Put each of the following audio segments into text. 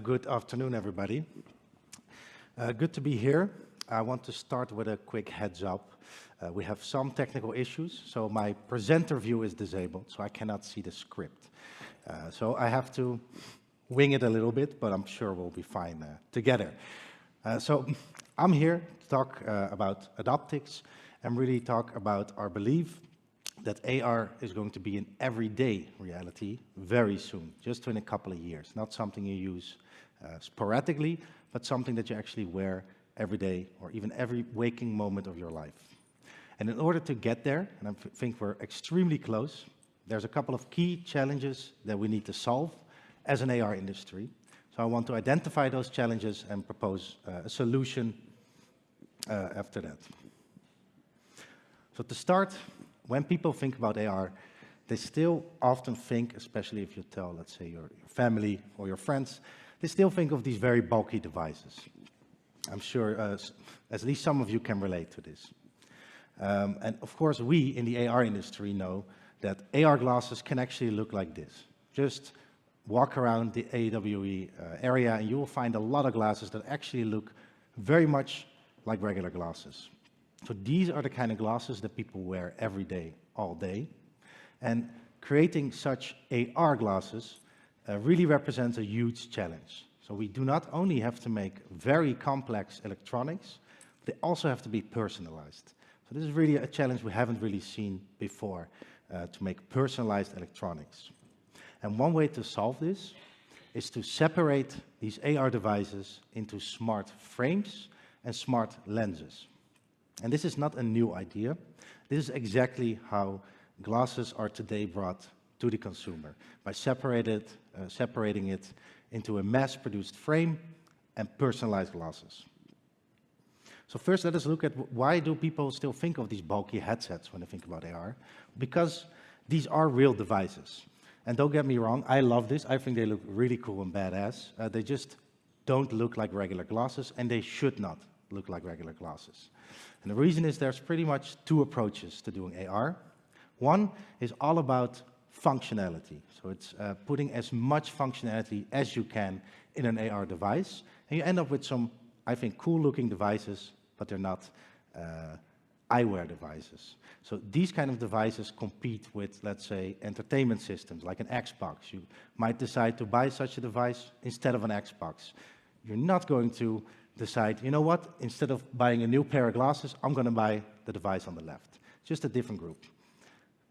Good afternoon, everybody. Good to be here. I want to start with a quick heads up. We have some technical issues, so my presenter view is disabled, so I cannot see the script. So I have to wing it a little bit, but I'm sure we'll be fine together. So I'm here to talk about Adoptics and really talk about our belief that AR is going to be an everyday reality very soon, just in a couple of years. Not something you use sporadically, but something that you actually wear every day or even every waking moment of your life. And in order to get there, and I think we're extremely close, there's a couple of key challenges that we need to solve as an AR industry. So I want to identify those challenges and propose a solution after that. So to start, when people think about AR, they still often think, especially if you tell, let's say, your family or your friends, they still think of these very bulky devices. I'm sure at least some of you can relate to this. And of course, we in the AR industry know that AR glasses can actually look like this. Just walk around the AWE area and you will find a lot of glasses that actually look very much like regular glasses. So these are the kind of glasses that people wear every day, all day. And creating such AR glasses really represents a huge challenge. So we do not only have to make very complex electronics, they also have to be personalized. So this is really a challenge we haven't really seen before, to make personalized electronics. And one way to solve this is to separate these AR devices into smart frames and smart lenses. And this is not a new idea. This is exactly how glasses are today brought to the consumer, by separating it into a mass-produced frame and personalized glasses. So first, let us look at why do people still think of these bulky headsets when they think about AR? Because these are real devices. And don't get me wrong, I love this. I think they look really cool and badass. They just don't look like regular glasses, and they should not look like regular glasses. And the reason is there's pretty much two approaches to doing AR. One is all about functionality. So it's putting as much functionality as you can in an AR device. And you end up with some, I think, cool-looking devices, but they're not eyewear devices. So these kind of devices compete with, let's say, entertainment systems, like an Xbox. You might decide to buy such a device instead of an Xbox. You're not going to decide, you know what, instead of buying a new pair of glasses, I'm going to buy the device on the left. Just a different group.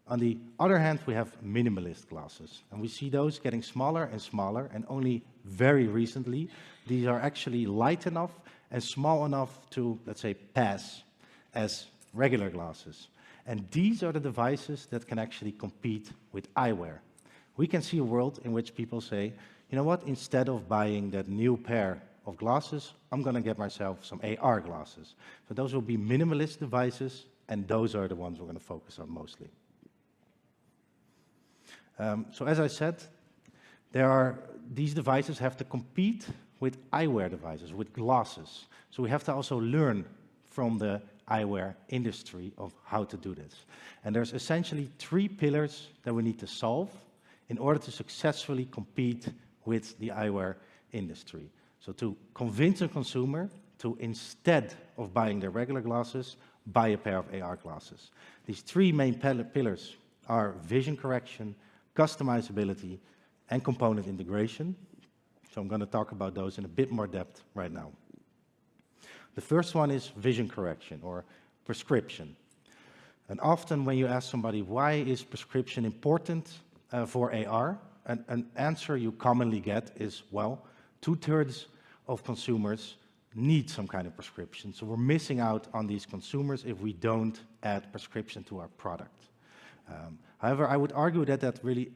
On the other hand, we have minimalist glasses, and we see those getting smaller and smaller, and only very recently, these are actually light enough and small enough to, let's say, pass as regular glasses. And these are the devices that can actually compete with eyewear. We can see a world in which people say, you know what, instead of buying that new pair of glasses, I'm going to get myself some AR glasses. So those will be minimalist devices, and those are the ones we're going to focus on mostly. So as I said, these devices have to compete with eyewear devices, with glasses. So we have to also learn from the eyewear industry of how to do this. And there's essentially three pillars that we need to solve in order to successfully compete with the eyewear industry. So to convince a consumer to, instead of buying their regular glasses, buy a pair of AR glasses. These three main pillars are vision correction, customizability, and component integration. So I'm going to talk about those in a bit more depth right now. The first one is vision correction, or prescription. And often when you ask somebody, why is prescription important for AR? An answer you commonly get is, well, 2/3 of consumers need some kind of prescription. So we're missing out on these consumers if we don't add prescription to our product. However, I would argue that that really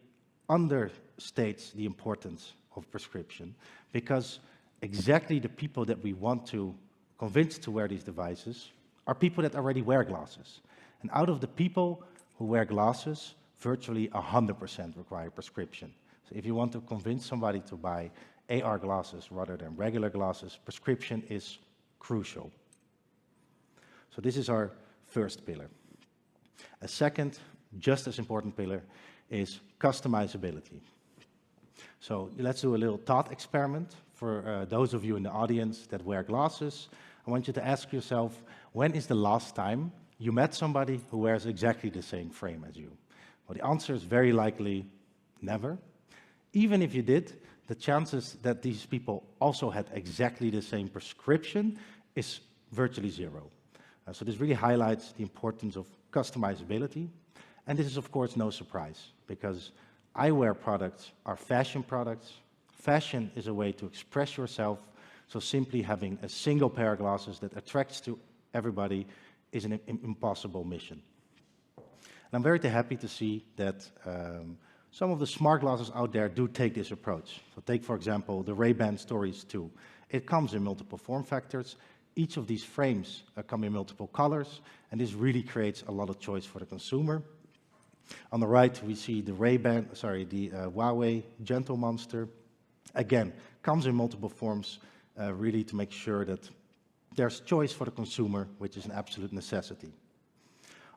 understates the importance of prescription, because exactly the people that we want to convince to wear these devices are people that already wear glasses. And out of the people who wear glasses, virtually 100% require prescription. So if you want to convince somebody to buy AR glasses rather than regular glasses, prescription is crucial. So this is our first pillar. A second just as important pillar is customizability. So let's do a little thought experiment. For those of you in the audience that wear glasses, I want you to ask yourself, when is the last time you met somebody who wears exactly the same frame as you? Well, the answer is very likely never. Even if you did, the chances that these people also had exactly the same prescription is virtually zero. So this really highlights the importance of customizability. And this is, of course, no surprise, because eyewear products are fashion products. Fashion is a way to express yourself, so simply having a single pair of glasses that attracts to everybody is an impossible mission. And I'm very happy to see that some of the smart glasses out there do take this approach. So take, for example, the Ray-Ban Stories 2. It comes in multiple form factors. Each of these frames come in multiple colors, and this really creates a lot of choice for the consumer. On the right, we see the Huawei Gentle Monster. Again, comes in multiple forms, really to make sure that there's choice for the consumer, which is an absolute necessity.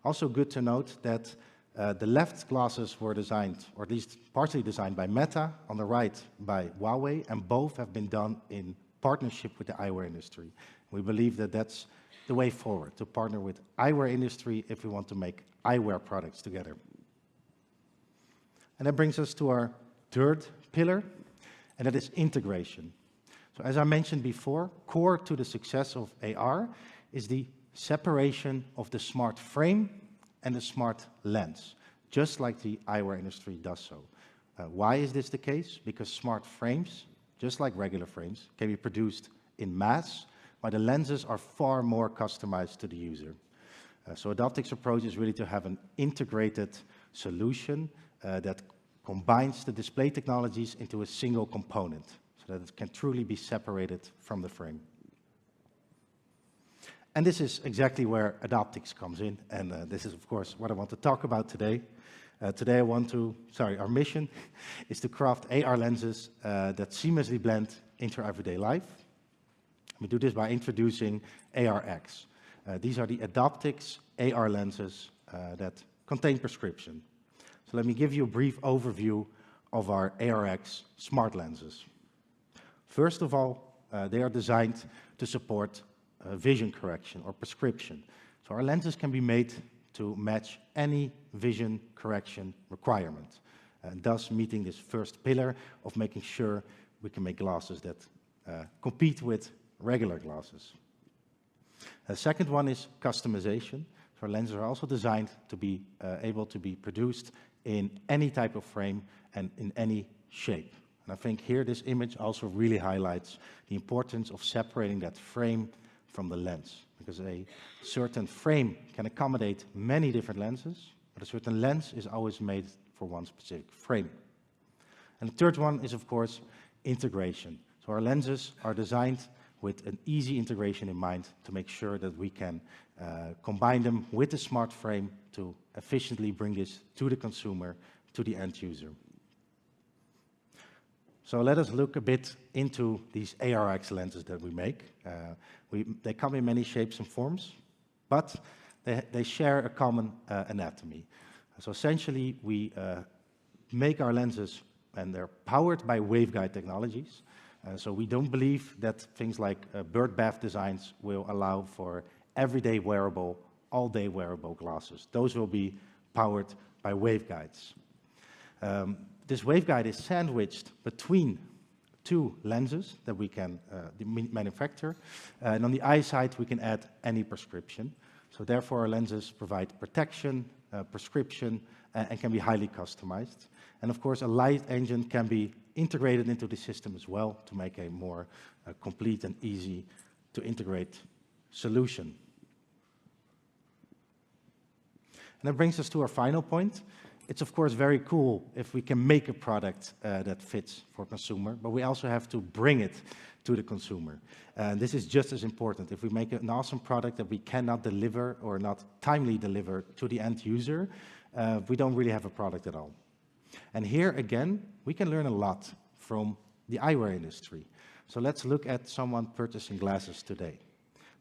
Also good to note that the left glasses were designed, or at least partially designed by Meta, on the right by Huawei, and both have been done in partnership with the eyewear industry. We believe that that's the way forward, to partner with eyewear industry if we want to make eyewear products together. And that brings us to our third pillar, and that is integration. So as I mentioned before, core to the success of AR is the separation of the smart frame and the smart lens, just like the eyewear industry does so. Why is this the case? Because smart frames, just like regular frames, can be produced in mass, while the lenses are far more customized to the user. So Adaptic's approach is really to have an integrated solution that combines the display technologies into a single component, so that it can truly be separated from the frame. And this is exactly where Adaptics comes in, and this is, of course, what I want to talk about today. Our mission is to craft AR lenses that seamlessly blend into our everyday life. We do this by introducing ARX. These are the Adaptics AR lenses that contain prescription. So let me give you a brief overview of our ARX smart lenses. First of all, they are designed to support vision correction or prescription. So our lenses can be made to match any vision correction requirement, and thus meeting this first pillar of making sure we can make glasses that compete with regular glasses. The second one is customization. So our lenses are also designed to be able to be produced in any type of frame and in any shape. And I think here this image also really highlights the importance of separating that frame from the lens, because a certain frame can accommodate many different lenses, but a certain lens is always made for one specific frame. And the third one is, of course, integration. So our lenses are designed with an easy integration in mind to make sure that we can combine them with the smart frame to efficiently bring this to the consumer, to the end user. So let us look a bit into these ARX lenses that we make. They come in many shapes and forms, but they share a common anatomy. So essentially, we make our lenses, and they're powered by waveguide technologies. So we don't believe that things like bird bath designs will allow for everyday wearable, all-day wearable glasses. Those will be powered by waveguides. This waveguide is sandwiched between two lenses that we can manufacture, and on the eye side we can add any prescription. So therefore our lenses provide protection, prescription, and can be highly customized. And of course a light engine can be integrated into the system as well to make a more complete and easy to integrate solution. And that brings us to our final point. It's of course very cool if we can make a product that fits for consumer, but we also have to bring it to the consumer. And this is just as important. If we make an awesome product that we cannot deliver or not timely deliver to the end user, we don't really have a product at all. And here again, we can learn a lot from the eyewear industry. So let's look at someone purchasing glasses today.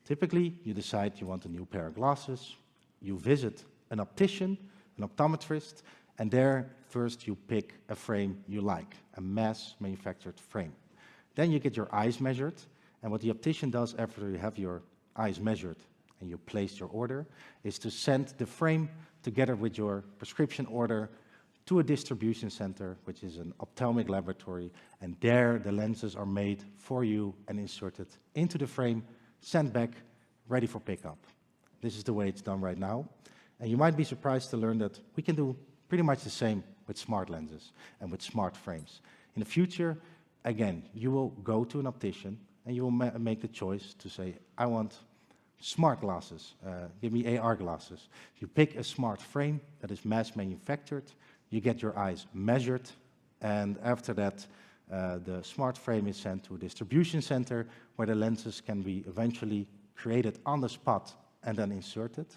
Typically, you decide you want a new pair of glasses, you visit an optician, an optometrist, and there first you pick a frame you like, a mass manufactured frame. Then you get your eyes measured, and what the optician does after you have your eyes measured and you place your order is to send the frame together with your prescription order to a distribution center, which is an ophthalmic laboratory, and there the lenses are made for you and inserted into the frame, sent back, ready for pickup. This is the way it's done right now. And you might be surprised to learn that we can do pretty much the same with smart lenses and with smart frames. In the future, again, you will go to an optician and you will make the choice to say, I want smart glasses, give me AR glasses. You pick a smart frame that is mass manufactured, you get your eyes measured, and after that, the smart frame is sent to a distribution center where the lenses can be eventually created on the spot and then inserted.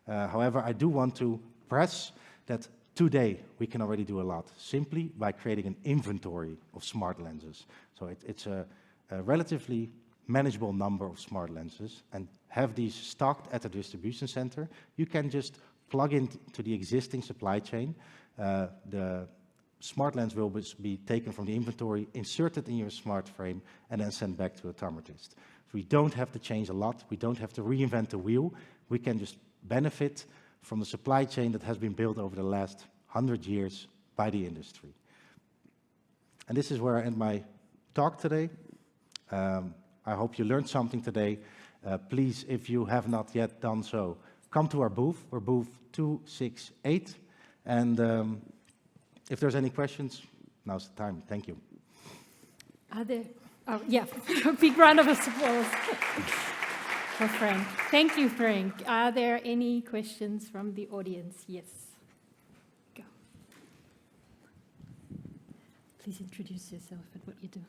However, I do want to press that today we can already do a lot simply by creating an inventory of smart lenses. So it's a relatively manageable number of smart lenses, and have these stocked at a distribution center. You can just plug into the existing supply chain. The smart lens will be taken from the inventory, inserted in your smart frame, and then sent back to a optometrist. So we don't have to change a lot. We don't have to reinvent the wheel. We can just benefit from the supply chain that has been built over the last 100 years by the industry. And this is where I end my talk today. I hope you learned something today. Please, if you have not yet done so, come to our booth. We're booth 268. And if there's any questions, now's the time. Thank you. Are there? Oh, yeah. A big round of applause for Frank. Thank you, Frank. Are there any questions from the audience? Yes. Go. Please introduce yourself and what you do.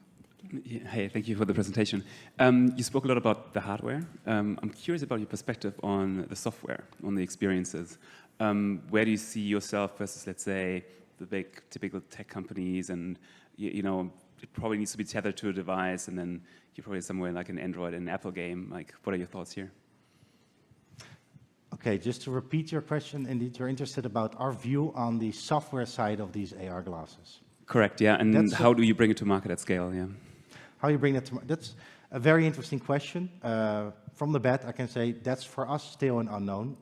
Yeah, hey, thank you for the presentation. You spoke a lot about the hardware. I'm curious about your perspective on the software, on the experiences. Where do you see yourself versus, let's say, the big typical tech companies, and you know, it probably needs to be tethered to a device, and then you're probably somewhere like an Android and an Apple game. Like, what are your thoughts here? Okay, just to repeat your question, indeed, you're interested about our view on the software side of these AR glasses. Correct, yeah, and how do you bring it to market at scale, yeah? How you bring that to market? That's a very interesting question. From the bat, I can say that's for us still an unknown.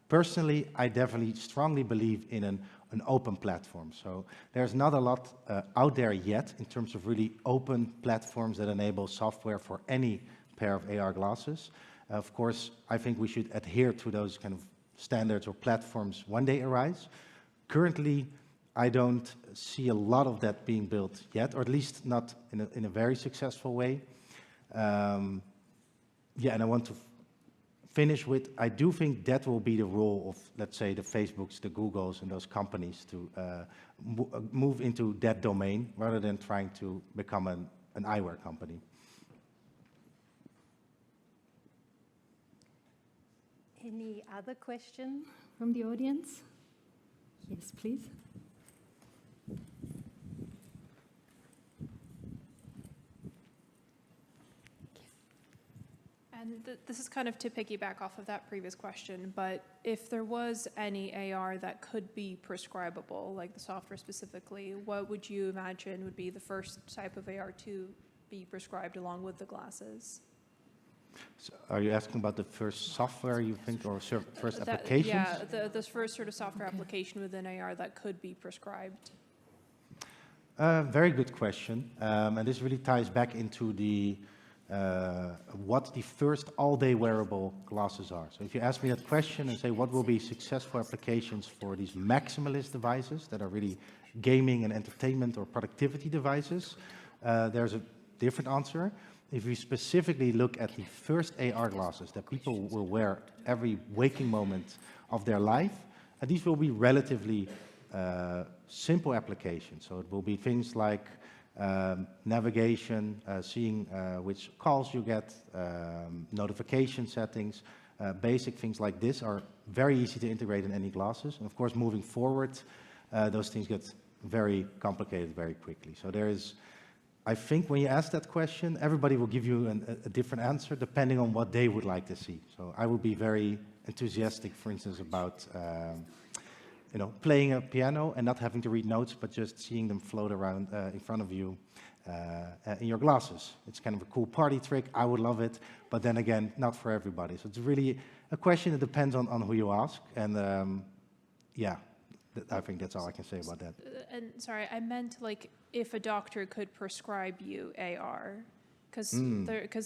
Personally, I definitely strongly believe in an open platform. So there's not a lot out there yet in terms of really open platforms that enable software for any pair of AR glasses. Of course, I think we should adhere to those kind of standards or platforms when they arise. Currently, I don't see a lot of that being built yet, or at least not in a very successful way. Yeah, and I want to finish with, I do think that will be the role of, let's say, the Facebooks, the Googles, and those companies to move into that domain rather than trying to become an eyewear company. Any other question from the audience? Yes, please. And this is kind of to piggyback off of that previous question, but if there was any AR that could be prescribable, like the software specifically, what would you imagine would be the first type of AR to be prescribed along with the glasses? So are you asking about the first software you think, or first applications? Yeah, this first sort of software application within AR that could be prescribed. Very good question, and this really ties back into the what the first all-day wearable glasses are. So if you ask me that question and say what will be successful applications for these maximalist devices that are really gaming and entertainment or productivity devices, there's a different answer. If we specifically look at the first AR glasses that people will wear every waking moment of their life, these will be relatively simple applications. So it will be things like navigation, seeing which calls you get, notification settings, basic things like this are very easy to integrate in any glasses. And of course, moving forward, those things get very complicated very quickly. So there is, I think when you ask that question, everybody will give you a different answer depending on what they would like to see. So I would be very enthusiastic, for instance, about playing a piano and not having to read notes, but just seeing them float around in front of you in your glasses. It's kind of a cool party trick. I would love it, but then again, not for everybody. So it's really a question that depends on who you ask, and yeah, I think that's all I can say about that. And sorry, I meant like if a doctor could prescribe you AR. Because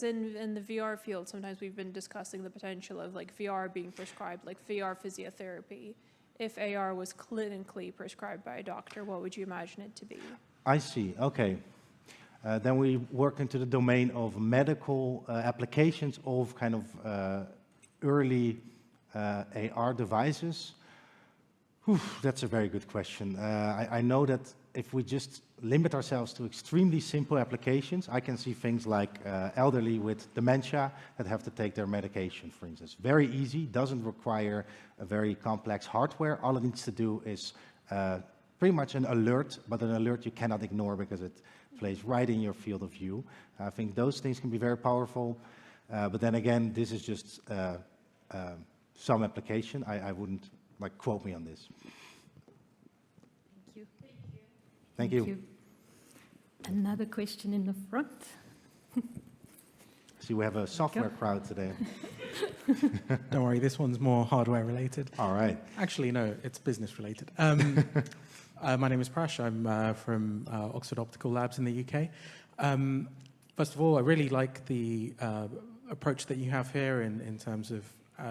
in the VR field, sometimes we've been discussing the potential of like VR being prescribed, like VR physiotherapy. If AR was clinically prescribed by a doctor, what would you imagine it to be? I see, okay. Then we work into the domain of medical applications of kind of early AR devices. Whew, that's a very good question. I know that if we just limit ourselves to extremely simple applications, I can see things like elderly with dementia that have to take their medication, for instance. Very easy, doesn't require a very complex hardware. All it needs to do is pretty much an alert, but an alert you cannot ignore because it plays right in your field of view. I think those things can be very powerful, but then again, this is just some application. I wouldn't quote me on this. Thank you. Thank you. Another question in the front. See, we have a software crowd today. Don't worry, this one's more hardware related. All right. Actually, no, it's business related. My name is Prash. I'm from Oxford Optical Labs in the UK. First of all, I really like the approach that you have here in terms of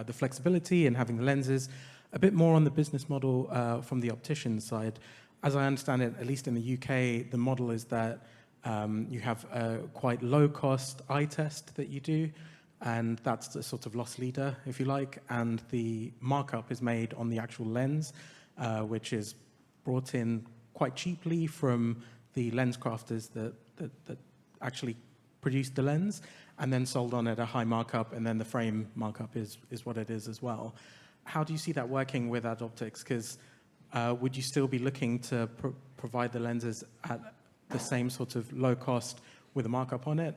the flexibility and having the lenses. A bit more on the business model from the optician side. As I understand it, at least in the UK, the model is that you have a quite low-cost eye test that you do, and that's the sort of loss leader, if you like, and the markup is made on the actual lens, which is brought in quite cheaply from the lens crafters that actually produce the lens, and then sold on at a high markup, and then the frame markup is what it is as well. How do you see that working with Adoptics? Because would you still be looking to provide the lenses at the same sort of low cost with a markup on it,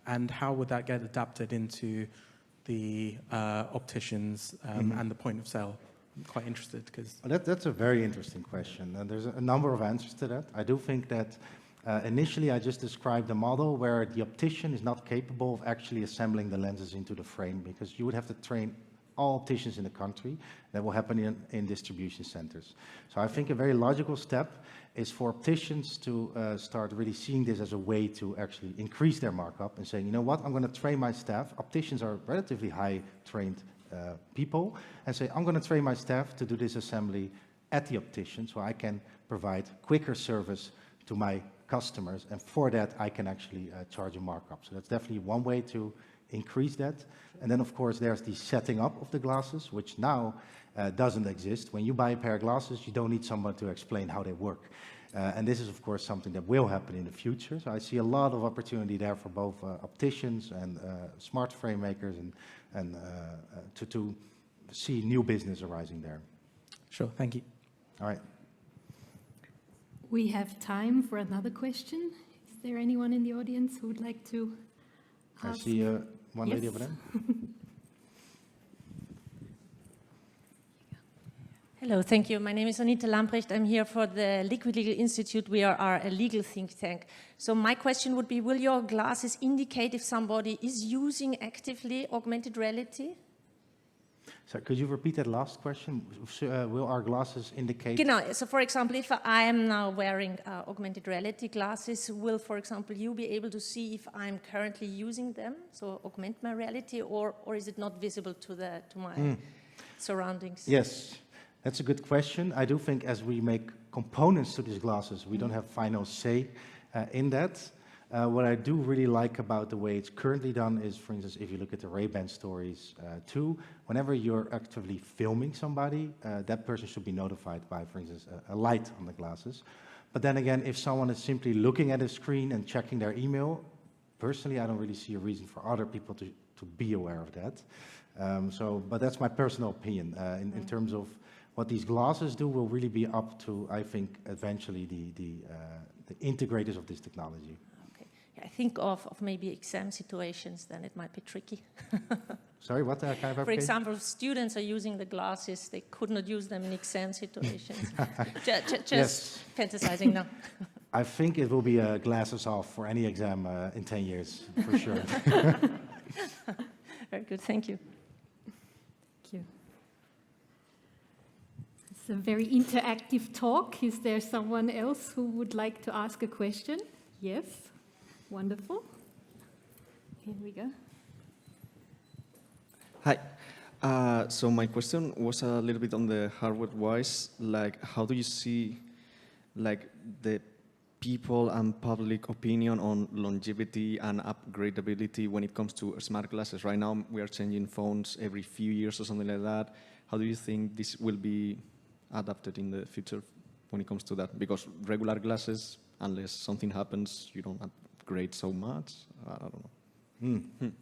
and how would that get adapted into the opticians and the point of sale? I'm quite interested because that's a very interesting question, and there's a number of answers to that. I do think that initially I just described a model where the optician is not capable of actually assembling the lenses into the frame, because you would have to train all opticians in the country. That will happen in distribution centers. So I think a very logical step is for opticians to start really seeing this as a way to actually increase their markup and saying, you know what, I'm going to train my staff. Opticians are relatively high trained people, and say, I'm going to train my staff to do this assembly at the optician so I can provide quicker service to my customers, and for that I can actually charge a markup. So that's definitely one way to increase that. And then, of course, there's the setting up of the glasses, which now doesn't exist. When you buy a pair of glasses, you don't need someone to explain how they work. And this is, of course, something that will happen in the future. So I see a lot of opportunity there for both opticians and smart frame makers, and to see new business arising there. Sure, thank you. All right. We have time for another question. Is there anyone in the audience who would like to ask? I see one lady Yes. over there. Hello, thank you. My name is Anita Lamprecht. I'm here for the Liquid Legal Institute. We are a legal think tank. So my question would be, will your glasses indicate if somebody is using actively augmented reality? So could you repeat that last question? Will our glasses indicate? Genau. So for example, if I am now wearing augmented reality glasses, will, for example, you be able to see if I'm currently using them, so augment my reality, or is it not visible to my surroundings? Yes. That's a good question. I do think as we make components to these glasses, we don't have final say in that. What I do really like about the way it's currently done is, for instance, if you look at the Ray-Ban stories too, whenever you're actively filming somebody, that person should be notified by, for instance, a light on the glasses. But then again, if someone is simply looking at a screen and checking their email, personally, I don't really see a reason for other people to be aware of that. But that's my personal opinion in terms of what these glasses do will really be up to, I think, eventually the integrators of this technology. Okay. I think of maybe exam situations, then it might be tricky. Sorry, what kind of For application? example, if students are using the glasses, they could not use them in exam situations. Just Yes. fantasizing now. I think it will be glasses off for any exam in 10 years, for sure. Very good, thank you. Thank you. It's a very interactive talk. Is there someone else who would like to ask a question? Yes, wonderful. Here we go. Hi. So my question was a little bit on the hardware-wise. Like, how do you see, like, the people and public opinion on longevity and upgradability when it comes to smart glasses? Right now, we are changing phones every few years or something like that. How do you think this will be adapted in the future when it comes to that? Because regular glasses, unless something happens, you don't upgrade so much. I don't know.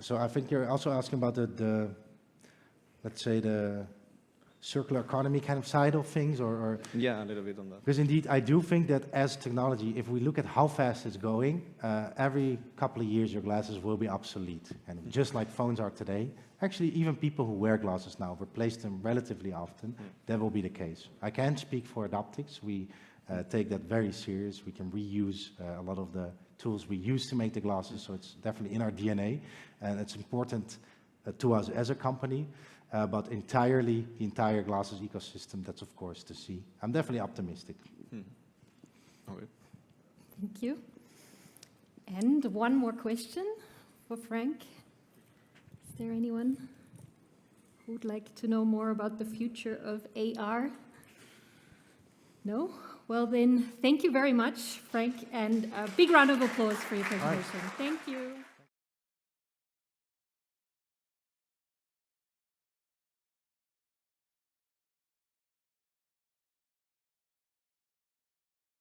So I think you're also asking about the let's say, the circular economy kind of side of things, or Yeah, a little bit on that. because indeed I do think that as technology, if we look at how fast it's going, every couple of years your glasses will be obsolete, and just like phones are today. Actually, even people who wear glasses now replace them relatively often. That will be the case. I can't speak for Adoptics. We take that very serious. We can reuse a lot of the tools we use to make the glasses, so it's definitely in our DNA, and it's important to us as a company. But entirely, the entire glasses ecosystem, that's of course to see. I'm definitely optimistic. Okay. Thank you. And one more question for Frank. Is there anyone who would like to know more about the future of AR? No? Well then, thank you very much, Frank, and a big round of applause for your presentation. Thank you.